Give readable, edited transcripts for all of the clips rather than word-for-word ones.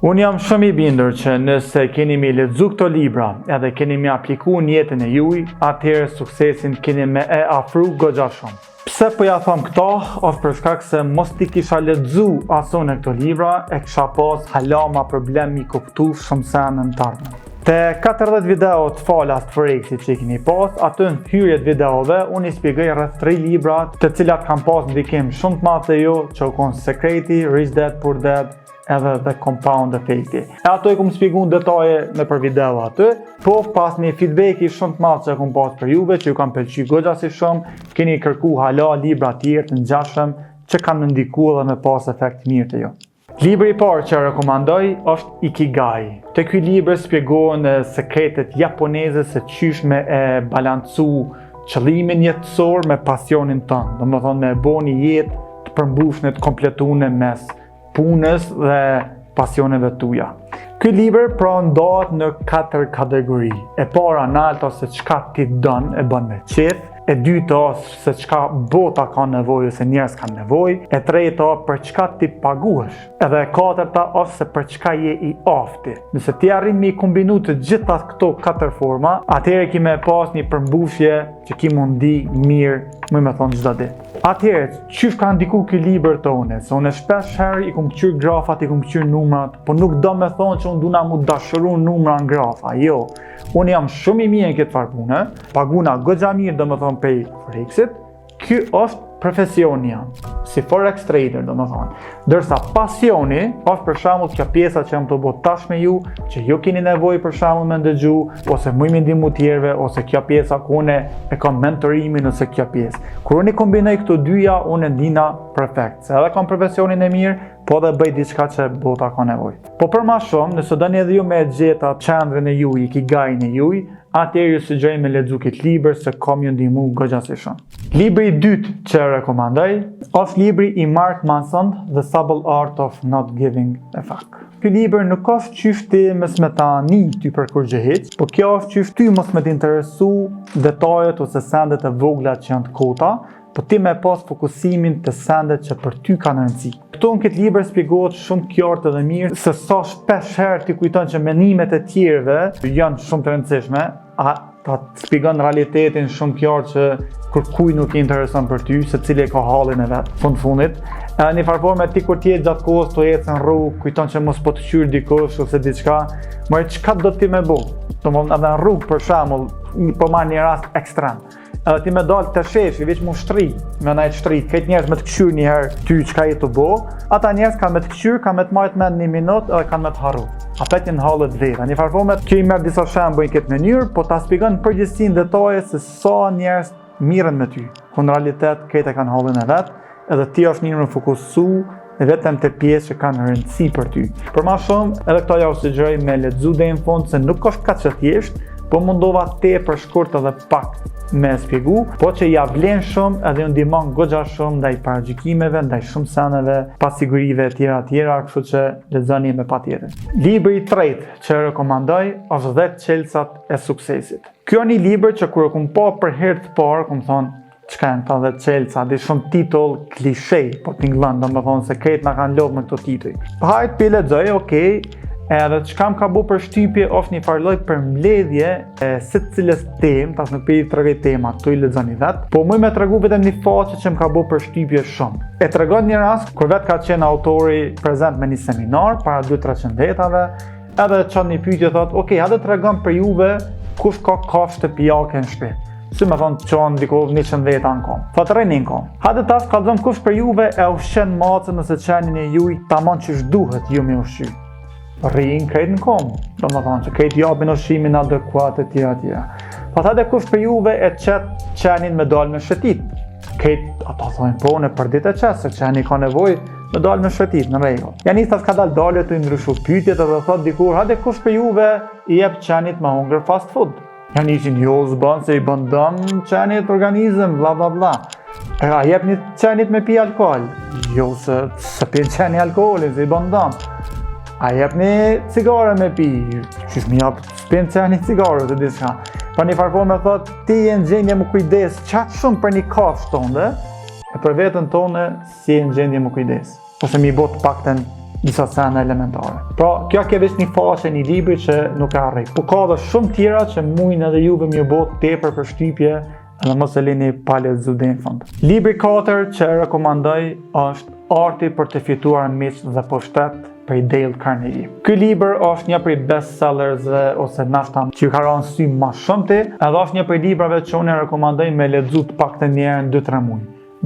Unë jam shumë i bindur që nëse keni mi lexu këto libra edhe keni mi apliku në jetën e juaj, atëherë suksesin keni me e afru goxha shumë. Pse po ja thom këto, është për shkak se mos ti kisha lexu asun e këto libra, e kisha pas halama problem mi kuptu shumë sene në tardhme. Te 40 video të falas të Forexit që i keni pas, aty në hyrjet videove, unë i spjegoj rreth 3 libra të cilat kanë pas ndikim shumë të madh te ju, që u konë Sekreti, Rich Dad Poor Dad, edhe The Compound Effect. E ato i kom shpjegu në detaje në për video aty, po pas një feedbacki shumë të madh që kom pas për juve, që ju kam pëlqy goxha si shumë, keni kërku hala libra tjerë të ngjashëm që kanë ndiku edhe me pas efekt mirë të ju. Libri i parë që rekomandoj është Ikigai. Te ky libër shpjegohen sekretet japoneze se qysh me e balancu qëllimin jetësor me pasionin tënd, domethënë me bo një jetë të përmbushme, të kompletune mes punës dhe pasioneve tuja. Ky libër pra ndahet në 4 kategori. E para nalta se çka ti don e bën me qejf, e dyta se çka bota ka nevojë ose njerëz kanë nevojë, e treta për çka ti paguhesh, edhe e katërta është se për çka je i afti. Nëse ti arrin me i kombinu të gjitha këto 4 forma, atëherë ki me pas një përmbushje që ki mundi mirë, më me thonë çdo ditë. Atëherë, çysh ka ndiku ky libër tonë? Se unë shpesh herë i kom këqyr grafat, i kom këqyr numrat, po nuk do me thonë që unë duna mu dashuru numra në grafa, jo. Unë jam shumë i mirë në këtë farë pune, paguna goxha mirë do me thonë prej Forexit, ky është profesioni jam, si Forex trader do me thonë. Dërsa pasioni është për shembull kjo pjesa që jam të bo tash me ju, që ju keni nevojë për shembull me ndëgju, ose më me ndihmu tjerëve, ose kjo pjesa ku unë e kam mentorimin ose kjo pjesë. Kur unë i kombinoj këto dyja, unë ndina perfekt, se edhe kam profesionin e mirë, po dhe bëj diçka që bota ka nevojë. Po për ma shumë, nëse doni edhe ju me gjeta qendrën e juaj, Ikigain e juaj, atëherë ju sugjeroj me lexu këtë libër se kam ju ndihmu goxha si shumë. Libri i dytë që rekomandoj është libri i Mark Manson, The Subtle Art of Not Giving a Fuck. Ky libër nuk është qysh ti mos me tani ty për kur gjë hiç, po kjo është qysh ty mos me të interesu detajet ose sendet e vogla që janë të kota, po ti me pas fokusimin të sendet që për ty kanë rëndësi. Këtu në këtë libër shpjegohet shumë qartë dhe mirë se sa shpesh herë ti kujton që mendimet e tjerëve janë shumë të rëndësishme, ta shpjegon realitetin shumë qartë që kërkuj nuk i intereson për ty, se cili ka hallin e vet fundit. Një farforme ti kur ti gjatë kohës të ecën në rrugë, kujton që mos po të qyr dikush ose diçka, më çka do ti më bëj? Domthonë edhe në rrugë për shembull, po marr një rast ekstrem. Edhe ti me dalë të shefi, veç mu shtri, me najtë shtrit, këtë njerës me të këqyr njëherë ty qka i të bo, ata njerës kanë me të këqyr, kanë me të majtë me 1 minutë edhe kanë me të harru. A petin halët veta. Një farformet, kjo i merë disa shembuj në këtë mënyrë, po ta shpjegon përgjithësinë detaje se sa njerës miren me ty. Ku në realitet, këtë e kanë halën e vetë, edhe ti është njërë në fokusu vetëm të pjesë që kanë rëndësi për ty. Për ma shumë, edhe këto ja u sugjeroj me lexu deri në fund se nuk është kaq që thjesht, po mundova tepër shkurt edhe pak me shpjegu, po që ja vlen shumë edhe ju ndihmon goxha shumë ndaj paragjykimeve, ndaj shumë seneve, pasigurive tjera, kështu që lexoni me patjetër. Libri i tretë që rekomandoj është 10 çelësat e suksesit. Ky është një libër që kur e kam pa për herë të parë, kam thonë çka janë këta 10 çelësa, di shumë titull klishe, po tingëllon, domethënë se këtë na kanë lodhur me këto tituj. Po hajt pi lexoj, okay. Edhe çka më ka bu për shtypje është një farloj për mbledhje e secilës temë, tas nuk pi tregoj tema, këtu i lexoni vet, po më me tregu vetëm një faqe që më ka bu për shtypje shumë. E tregon një rast kur vet ka qenë autori prezant me një seminar para 200-300 vetave, edhe çon një pyetje thotë, "Ok, ha do tregon për juve kush ka kafshë shtëpiake në shtëpi." Si me thonë qonë diku 100 veta në kom. Thotë rejnë në kom. Hajde tash kallëzëm kush për juve e ushqen macën nëse qenin e juj tamam që shduhet ju me ushqy. Rrinë krejt në kom. Do më thonë që krejt japin ushqimin adekuat e tjera. Thotë hajde kush për juve e qetë qenin me dalë me shëtit. Krejt ata thonë po në për ditë e qetë se qeni ka nevoj me dalë me shëtit në rregull. Janis tas ka dalë dalë të ndryshu pyetjet edhe thotë dikur hajde kush për juve i jep qenit me hungër fast food. Janë ishin jo zban se i bën dëm qenit organizëm, bla bla bla. A jep një qenit me pi alkohol? Jo se pi qeni alkoholin, se i bën dëm. A jep një cigare me pi? Qysh mi jap s'pin qeni cigare të diska. Pa një farpo me thot, ti e në gjendje më kujdes qatë shumë për një kafshë tonë, e për vetën tonë si e në gjendje më kujdes. Ose mi bot pakten disa sene elementare. Pra, kjo ke veç një faqe një libri që nuk e arrej. Po ka dhe shumë tjera që mujnë edhe juve mjë bot tepër për shtypje edhe mos e lini pa lexuar në fund. Libri 4 që e rekomandoj është Arti për të fituar miq dhe pushtet prej Dale Carnegie. Ky libër është një prej bestsellers ose nashta që ka rënë sy më shumë ti, edhe është një prej librave që unë rekomandoj me lexu të paktën një herë në 2-3 muaj.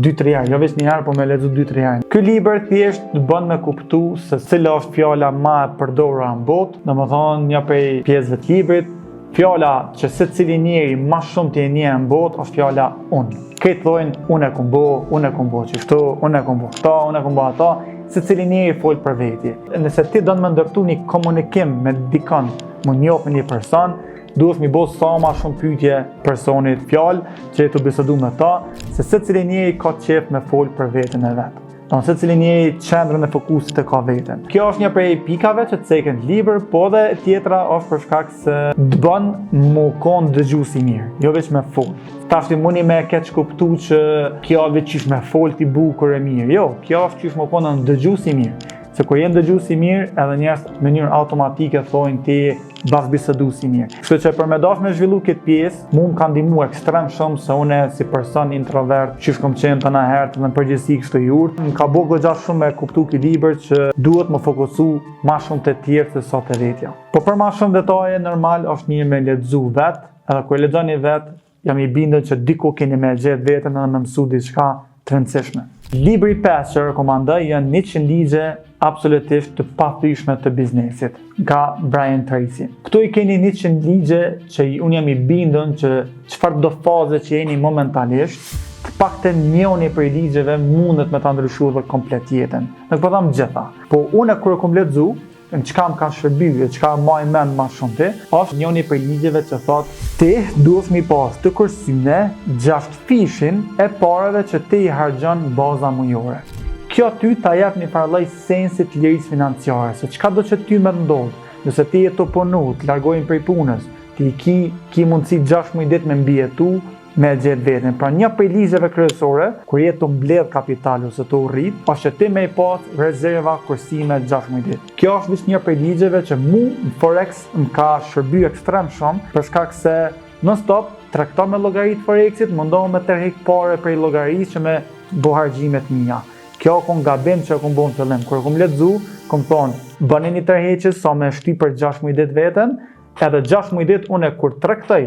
2-3 herë, jo vetëm një herë, po me lexu 2-3 herë. Ky libër thjesht të bën me kuptu se cila është fjala më e përdorura në botë, domethënë një prej pjesëve të librit, fjala që secili njeri më shumë të njeh në botë është fjala unë. Këtë thojnë unë e kom bo qështu, unë e kom bo këta, unë e kom bo ata, secili njeri fol për veti. Nëse ti do të më ndërtu një komunikim me dikon, më njoh me një person, duhet mi bo sa ma shumë pyetje personit fjalë që e të bisedu me ta, se secili njeri ka qef me fol për veten e vetë. Secili njeri qendrën e fokusit e ka veten. Kjo është një prej pikave që të ceken libër, po dhe tjetra është për shkak se të bën mu kon dëgjues i mirë, jo veç me fol. Tashti muni me keq kuptu që kjo veç qish me fol ti bukur e mirë. Jo, kjo është qish më konë në dëgjues i mirë. Se kur jenë dëgjues i mirë, edhe njerëz në mënyrë automatike thojnë ti bas bisedues i mirë. Kështu që për me dash me zhvillu këtë pjesë, mu më ka ndihmu ekstrem shumë se une si person introvert, që shkom qenë të na herët dhe në përgjithësi kështu i urtë, më ka bo goxha shumë me kuptu këtë libër që duhet më fokusu ma shumë të tjerë se sa të vetja. Po për ma shumë detaje, normal është mirë me lexu vetë, edhe kur lexoni vetë, jam i bindën që diku keni me gjetë vetën edhe me mësu diçka të rëndësishme. Libri 5 që rekomandoj janë 100 ligje absolutisht të pathyeshme të biznesit, nga Brian Tracy. Këtu i keni 100 ligje që unë jam i bindën që çfarë do faze që jeni momentalisht, të paktën njëri prej ligjeve mundet me ta ndryshuar komplet jetën. Nuk po them gjitha, po unë kur e kam lexu, në çka më ka shërbyer, çka më i mend më shumë ti, është njëri prej ligjeve që thotë ti duhet mi pas të kursyne 6 fishin e parave që ti i harxhon baza mujore. Kjo ty ta jep një farë lloj sensi të lirisë financiare, se çka do që ty më ndodh, nëse ti je të punu, të largohen prej punës, ti ki mundësi 6 muaj ditë me mbijetu, me gjetë veten. Pra një prej ligjeve kryesore, kur je të mbledh kapital ose të urrit, është që ti me i pas rezerva kursime 6 muaj ditë. Kjo është vetëm një prej ligjeve që mu në Forex më ka shërbyer ekstrem shumë, për shkak se non stop tregton me llogaritë Forexit, mundohem me tërheq parë prej llogarisë që me bo harxhimet mia. Kjo kon gabim që kom bën fillim. Kur kom lexu, kom thonë, bëni një tërheqje sa me shty për 6 muaj ditë veten, edhe 6 muaj ditë unë kur tregtoj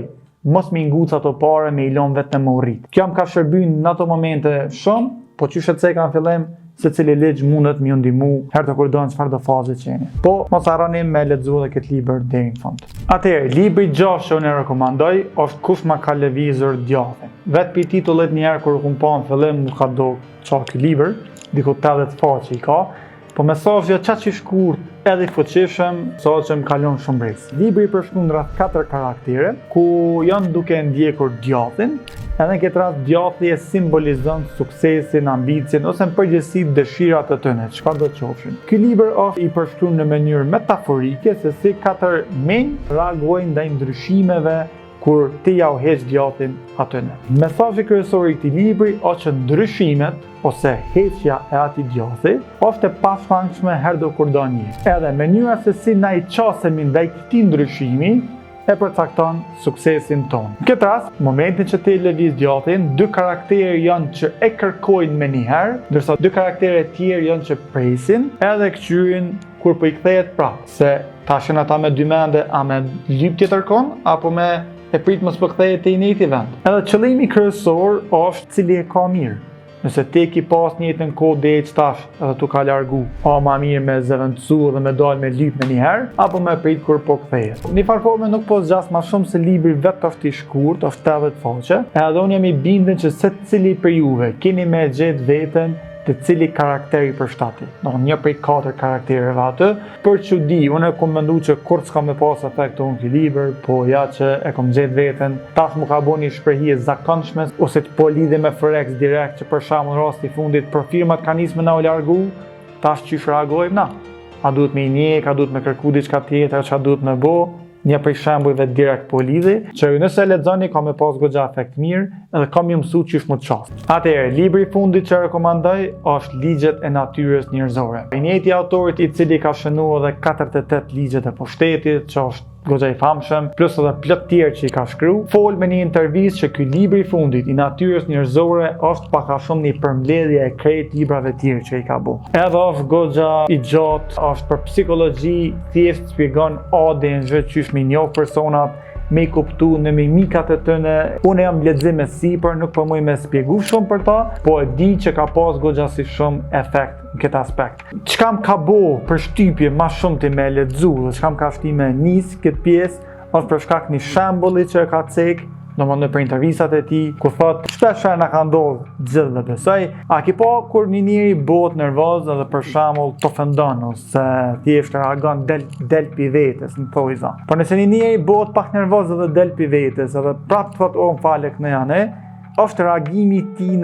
mos me nguc ato pare me i lon vetëm me urrit. Kjo më ka shërbyer në ato momente shumë, po çysh e ceka në fillim, secili ligj mundet më ndihmu herë të kur do në çfarë do faze që jeni. Po mos harroni me lexu edhe këtë libër deri në fund. Atëherë, libri 6 që unë rekomandoj është Kush ma ka lëvizur djathin. Vetë për titullit një herë kur kum pa në fillim nuk ka do çfarë ky libër, diku 80 faqe i ka, po mesazhi është çaq i shkurt edhe i fuqishëm, sa që më kalon shumë brez. Libri i përshkruan rreth 4 karaktere, ku janë duke ndjekur djathin, edhe në këtë rast djathi e simbolizon suksesin, ambicien ose në përgjithësi dëshirat e tyre, çfarë do të qofshin. Ky libër është i përshkruar në mënyrë metaforike se si 4 menj reagojnë ndaj ndryshimeve kur ti ja u heq djathin atyne. Mesazhi kryesor i këtij libri është që ndryshimet ose heqja e atij djathi është e pashmangshme herdo kur do një. Edhe mënyra se si na i qasemi ndaj këtij ndryshimi e përcakton suksesin ton. Në këtë rast, momentin që ti lëviz djathin, 2 karakterë janë që e kërkojnë me njëherë, ndërsa 2 karaktere tjerë janë që presin edhe kthyen kur po i kthehet prapë. Se tashin ata me 2 mende, a me lyp tjetër kon apo me e prit mos po kthehet te i njëjti vend. Edhe qëllimi kryesor është cili e ka mirë. Nëse ti ki pas njëtën kohë deri tash edhe tu ka largu, a ma mirë me zëvendësu dhe me dalë me lyp me njëherë, apo me prit kur po kthehet. Në farforme nuk po zgjas ma shumë se libri vetë është i shkurt, është 80 faqe, edhe unë jam i bindën që secili për juve keni me gjetë veten të cili karakteri përshtatet. Një prej 4 karaktereve atë, për çudi, unë kom mendu që kur s'ka me pas efekt unë ky libër, po ja që e kom gjetë veten, tash më ka bënë një shprehje zakonshme ose të po lidhe me Forex direkt, që për shembull rasti i fundit për firmat kanë nisë me na u largu, tash çish reagojmë na? A duhet me i njek, a duhet me kërku diçka tjetër, ç'a duhet me bo? një prej shembujve direkt po lidhi, që nëse e lexoni ka me pas goxha efekt mirë edhe ka më mësu qysh më të qast. Atëherë, libri i fundit që rekomandoj është Ligjet e natyrës njerëzore. I njëjti autorit i cili ka shënuar edhe 48 ligjet e pushtetit, që është goxha i famshëm, plus edhe plot tjerë që i ka shkruar, fol me një intervistë që ky libri i fundit i natyrës njerëzore është pak a shumë një përmbledhje e krejt librave tjerë që i ka bu. Edhe është goxha i gjatë, është për psikologji, thjesht shpjegon ADN-zh qysh me njoh personat, me i kuptu në mimikat e tëne. Unë jam lexim e sipër, nuk po muj me spjegu shumë për ta, po e di që ka pas goxha si shumë efekt në këtë aspekt. Çka më ka bo për shtypje ma shumë të me lexu dhe çka më ka shti me nis këtë pjesë, është për shkak një shembulli që ka cek, domethënë për intervistat e tij, ku thot shpesh na ka ndodhur gjithë dhe besoj, a ki po kur një njeri bëhet nervoz edhe për shembull të ofendon ose thjesht reagon del pi vetes në thojza. Por nëse një njeri bëhet pak nervoz edhe del pi vetes edhe prap thot o m'fale këne janë, është reagimi i tij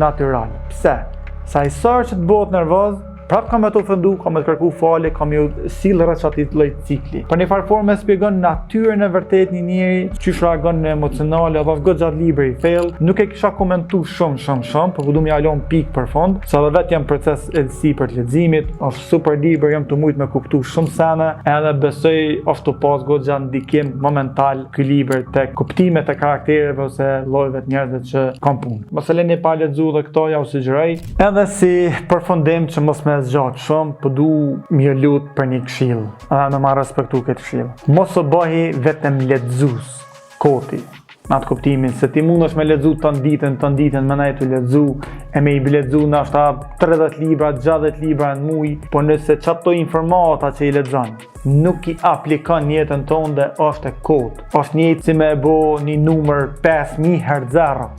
natyral. Pse? Sa i sër që të bëhet nervoz, prap kam me të ofendu, kam me të kërku fale, kam ju sill rreth atit lloj cikli. Për një farë forme shpjegon natyrën e vërtet një njeri, çysh reagon në emocionale, edhe goxha libri i thellë. Nuk e kisha komentu shumë, por du m'ja lëm pikë për fund, sa edhe vetë jam proces edhsi për të leximit, është super libër, jam të mujt me kuptu shumë sene, edhe besoj është të pas goxha ndikim momental ky libër tek kuptimet e karaktereve ose llojeve të njerëzve që kanë punë. Mos e leni pa lexuar dhe këto, ja u sugjeroj. Edhe si përfundim që mos me zgjat shumë, po du m'ju lut për një këshill, edhe me respektu këtë këshill. Mos u bëhi vetëm lexues, koti. Në atë kuptimin se ti mundesh me lexu ton ditën më nai të lexu, e me i lexu ndoshta 30 libra, 60 libra në muaj, po nëse çato informata që i lexon nuk i aplikon në jetën tënde, është e kot. Është njëjtë si me bo një numër 5000 herë 0.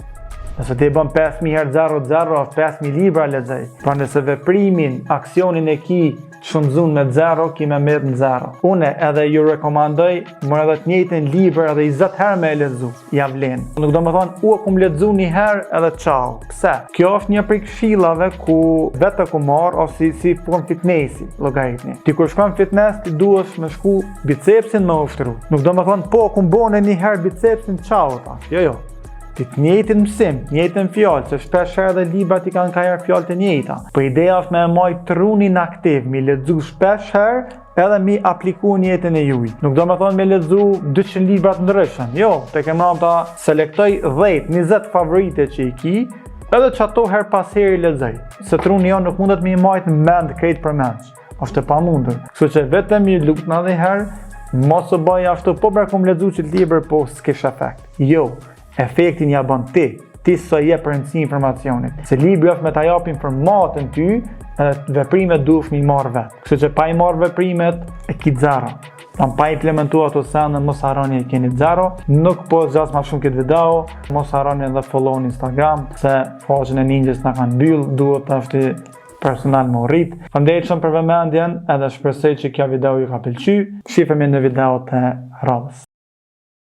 Nëse ti bën 5000 herë 0, është 5000 libra lexoj. Por nëse veprimin, aksionin e ki shumëzun me 0, ki me merr në 0. Une edhe ju rekomandoj mërë edhe të njëjtin libër edhe 20 herë me e lexu. Ja vlen. Nuk do më thonë, u kum lexu një herë edhe ciao. Pse? Kjo është një prej këshillave ku vetë ku marr ose si pun fitnesi, llogaritni. Ti kur shkon fitness, ti duhesh me shku bicepsin me ushtru. Nuk do më thonë, po kum bone një herë bicepsin, ciao ta. Jo. Ti të njëjtin mësim, njëjtën fjalë, se shpesh herë dhe librat i kanë kajar fjalë të njëjta. Po ideja është me majt trunin aktiv, mi lexu shpesh herë edhe mi apliku në jetën e juaj. Nuk do me thonë me lexu 200 libra të ndryshëm. Jo, te kemë ta selektoj 10-20 favorite që i ki, edhe që ato her pas heri lexoj. Se truni jo nuk mundet me i majt në mend krejt për mend. Është e pamundur. Kështu që vetëm i lutna dhe herë, mos u bëj ashtu, po bre kum lexu që libër, po s'kish efekt. Jo. Efektin ja bën ti së je për rëndësi informacionit. Se libri është me ta jap informatin ty, edhe veprimet duhesh me i marrë vetë. Kështu që pa i marrë veprimet, e ki 0. Pa implementu ato sene, mos harroni e keni 0. Nuk po zgjas ma shumë këtë video, mos harroni edhe follow në Instagram, se faqen e ninjës na kanë mbyll, duhet të është personal më rrit. Faleminderit shumë për vëmendjen, edhe shpresoj që kjo video ju ka pëlqyer. Shihemi në videot e radhës.